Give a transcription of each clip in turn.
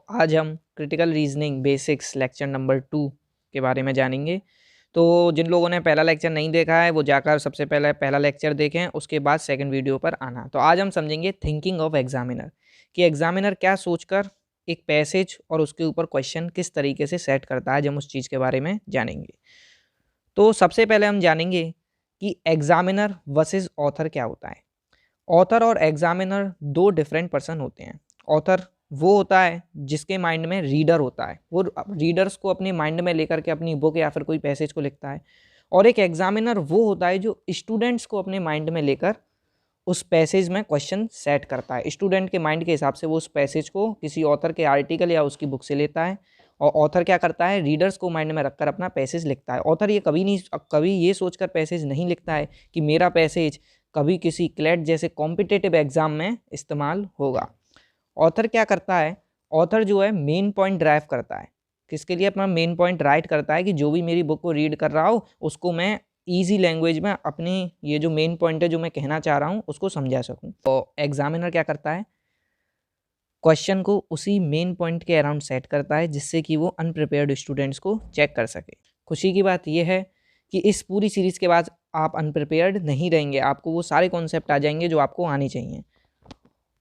आज हम critical reasoning basics lecture number 2 के बारे में जानेंगे। तो जिन लोगों ने पहला लेक्चर नहीं देखा है वो जाकर सबसे पहले पहला लेक्चर देखें, उसके बाद सेकंड वीडियो पर आना। तो आज हम समझेंगे थिंकिंग ऑफ एग्जामिनर कि एग्जामिनर क्या सोचकर एक पैसेज और उसके ऊपर क्वेश्चन किस तरीके से सेट करता है, हम उस चीज़ के बारे में जानेंगे। तो सबसे पहले हम जानेंगे कि एग्जामिनर वर्सेस ऑथर क्या होता है। ऑथर और एग्जामिनर दो डिफरेंट पर्सन होते हैं। ऑथर वो होता है जिसके माइंड में रीडर होता है, वो रीडर्स को अपने माइंड में लेकर के अपनी बुक या फिर कोई पैसेज को लिखता है। और एक एग्जामिनर वो होता है जो स्टूडेंट्स को अपने माइंड में लेकर उस पैसेज में क्वेश्चन सेट करता है। स्टूडेंट के माइंड के हिसाब से वो उस पैसेज को किसी ऑथर के आर्टिकल या उसकी बुक से लेता है, और ऑथर क्या करता है, रीडर्स को माइंड में रखकर अपना पैसेज लिखता है। ऑथर ये कभी ये सोचकर पैसेज नहीं लिखता है कि मेरा पैसेज कभी किसी क्लेट जैसे कॉम्पिटिटिव एग्जाम में इस्तेमाल होगा। ऑथर क्या करता है, ऑथर जो है मेन पॉइंट ड्राइव करता है। किसके लिए अपना मेन पॉइंट राइट करता है कि जो भी मेरी बुक को रीड कर रहा हो उसको मैं ईजी लैंग्वेज में अपनी ये जो मेन पॉइंट है जो मैं कहना चाह रहा हूँ उसको समझा सकूँ। तो एग्जामिनर क्या करता है, क्वेश्चन को उसी मेन पॉइंट के अराउंड सेट करता है जिससे कि वो अनप्रिपेयर्ड स्टूडेंट्स को चेक कर सके। खुशी की बात यह है कि इस पूरी सीरीज़ के बाद आप अनप्रिपेयर्ड नहीं रहेंगे, आपको वो सारे कॉन्सेप्ट आ जाएंगे जो आपको आने चाहिए।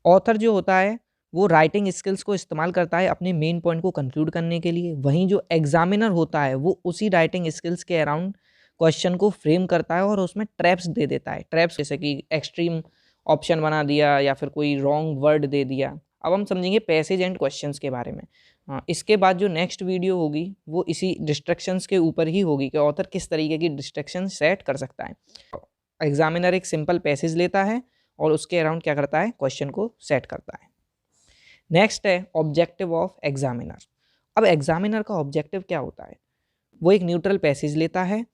ऑथर जो होता है वो राइटिंग स्किल्स को इस्तेमाल करता है अपने मेन पॉइंट को कंक्लूड करने के लिए, वहीं जो एग्जामिनर होता है वो उसी राइटिंग स्किल्स के अराउंड क्वेश्चन को फ्रेम करता है और उसमें ट्रैप्स दे देता है। ट्रैप्स जैसे कि एक्सट्रीम ऑप्शन बना दिया या फिर कोई रॉन्ग वर्ड दे दिया। अब हम समझेंगे पैसेज एंड क्वेश्चंस के बारे में। इसके बाद जो नेक्स्ट वीडियो होगी वो इसी डिस्ट्रैक्शंस के ऊपर ही होगी कि ऑथर किस तरीके की डिस्ट्रैक्शन सेट कर सकता है। एग्जामिनर एक सिंपल पैसेज लेता है और उसके अराउंड क्या करता है, क्वेश्चन को सेट करता है। नेक्स्ट है ऑब्जेक्टिव ऑफ एग्जामिनर। अब एग्जामिनर का ऑब्जेक्टिव क्या होता है, वो एक न्यूट्रल पैसेज लेता है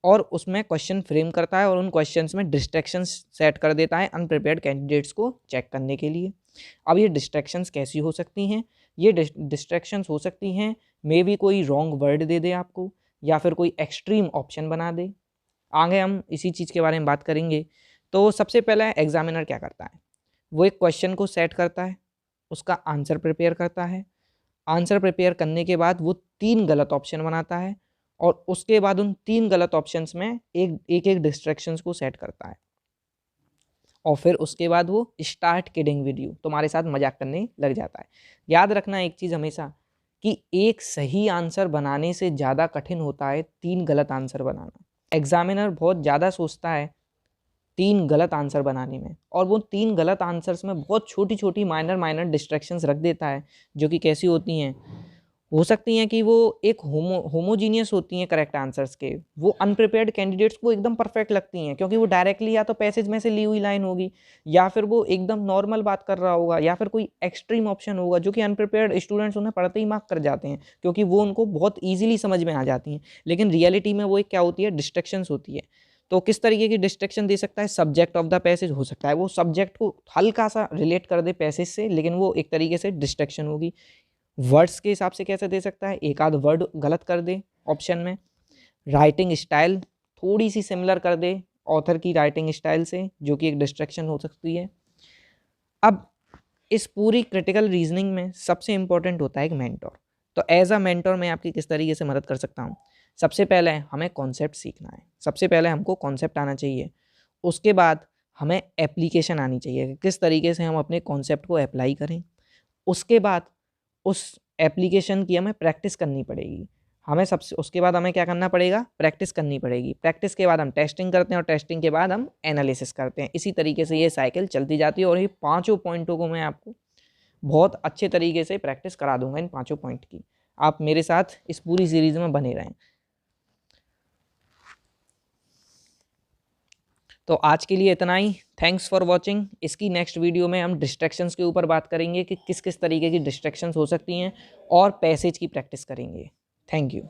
और उसमें क्वेश्चन फ्रेम करता है और उन क्वेश्चंस में डिस्ट्रैक्शंस सेट कर देता है अनप्रिपेयर्ड कैंडिडेट्स को चेक करने के लिए। अब ये डिस्ट्रैक्शंस कैसी हो सकती हैं, ये डिस्ट्रैक्शंस हो सकती हैं मे बी कोई रॉन्ग वर्ड दे दे आपको या फिर कोई एक्सट्रीम ऑप्शन बना दे। आगे हम इसी चीज़ के बारे में बात करेंगे। तो सबसे पहले एग्जामिनर क्या करता है, वो एक क्वेश्चन को सेट करता है, उसका आंसर प्रिपेयर करता है। आंसर प्रिपेयर करने के बाद वो 3 गलत ऑप्शन बनाता है और उसके बाद उन 3 गलत ऑप्शंस में एक डिस्ट्रैक्शंस को सेट करता है। और फिर उसके बाद वो स्टार्ट किडिंग विद यू, तुम्हारे साथ मजाक करने लग जाता है। याद रखना एक चीज़ हमेशा कि एक सही आंसर बनाने से ज़्यादा कठिन होता है 3 गलत आंसर बनाना। एग्जामिनर बहुत ज़्यादा सोचता है 3 गलत आंसर बनाने में, और वो 3 गलत आंसर्स में बहुत छोटी छोटी माइनर डिस्ट्रैक्शंस रख देता है जो कि कैसी होती हैं, हो सकती हैं कि वो एक होमोजीनियस होती हैं करेक्ट आंसर्स के, वो अनप्रिपेयर्ड कैंडिडेट्स को एकदम परफेक्ट लगती हैं क्योंकि वो डायरेक्टली या तो पैसेज में से ली हुई लाइन होगी या फिर वो एकदम नॉर्मल बात कर रहा होगा या फिर कोई एक्सट्रीम ऑप्शन होगा जो कि अनप्रिपेयर्ड स्टूडेंट्स उन्हें पढ़ते ही मार्क कर जाते हैं क्योंकि वो उनको बहुत ईजिली समझ में आ जाती हैं। लेकिन रियलिटी में वो एक क्या होती है, डिस्ट्रैक्शंस होती है। तो किस तरीके की डिस्ट्रैक्शन दे सकता है, सब्जेक्ट ऑफ द पैसेज हो सकता है, वो सब्जेक्ट को हल्का सा रिलेट कर दे पैसेज से लेकिन वो एक तरीके से डिस्ट्रैक्शन होगी। वर्ड्स के हिसाब से कैसे दे सकता है, एक आध वर्ड गलत कर दे ऑप्शन में। राइटिंग स्टाइल थोड़ी सी सिमिलर कर दे ऑथर की राइटिंग स्टाइल से जो कि एक डिस्ट्रैक्शन हो सकती है। अब इस पूरी क्रिटिकल रीजनिंग में सबसे इंपॉर्टेंट होता है एक मेंटोर। तो एज अ मेंटोर मैं आपकी किस तरीके से मदद कर सकता हूँ, सबसे पहले हमें कॉन्सेप्ट सीखना है, सबसे पहले हमको कॉन्सेप्ट आना चाहिए। उसके बाद हमें एप्लीकेशन आनी चाहिए कि किस तरीके से हम अपने कॉन्सेप्ट को अप्लाई करें। उसके बाद उस एप्लीकेशन की हमें प्रैक्टिस करनी पड़ेगी। हमें सबसे उसके बाद हमें क्या करना पड़ेगा, प्रैक्टिस करनी पड़ेगी। प्रैक्टिस के बाद हम टेस्टिंग करते हैं और टेस्टिंग के बाद हम एनालिसिस करते हैं। इसी तरीके से ये साइकिल चलती जाती है और ये पांचों पॉइंटों को मैं आपको बहुत अच्छे तरीके से प्रैक्टिस करा दूंगा। इन पांचों पॉइंट की आप मेरे साथ इस पूरी सीरीज में बने रहें। तो आज के लिए इतना ही। Thanks for watching. इसकी नेक्स्ट वीडियो में हम डिस्ट्रैक्शंस के ऊपर बात करेंगे कि किस किस तरीके की डिस्ट्रैक्शंस हो सकती हैं और पैसेज की प्रैक्टिस करेंगे। Thank you.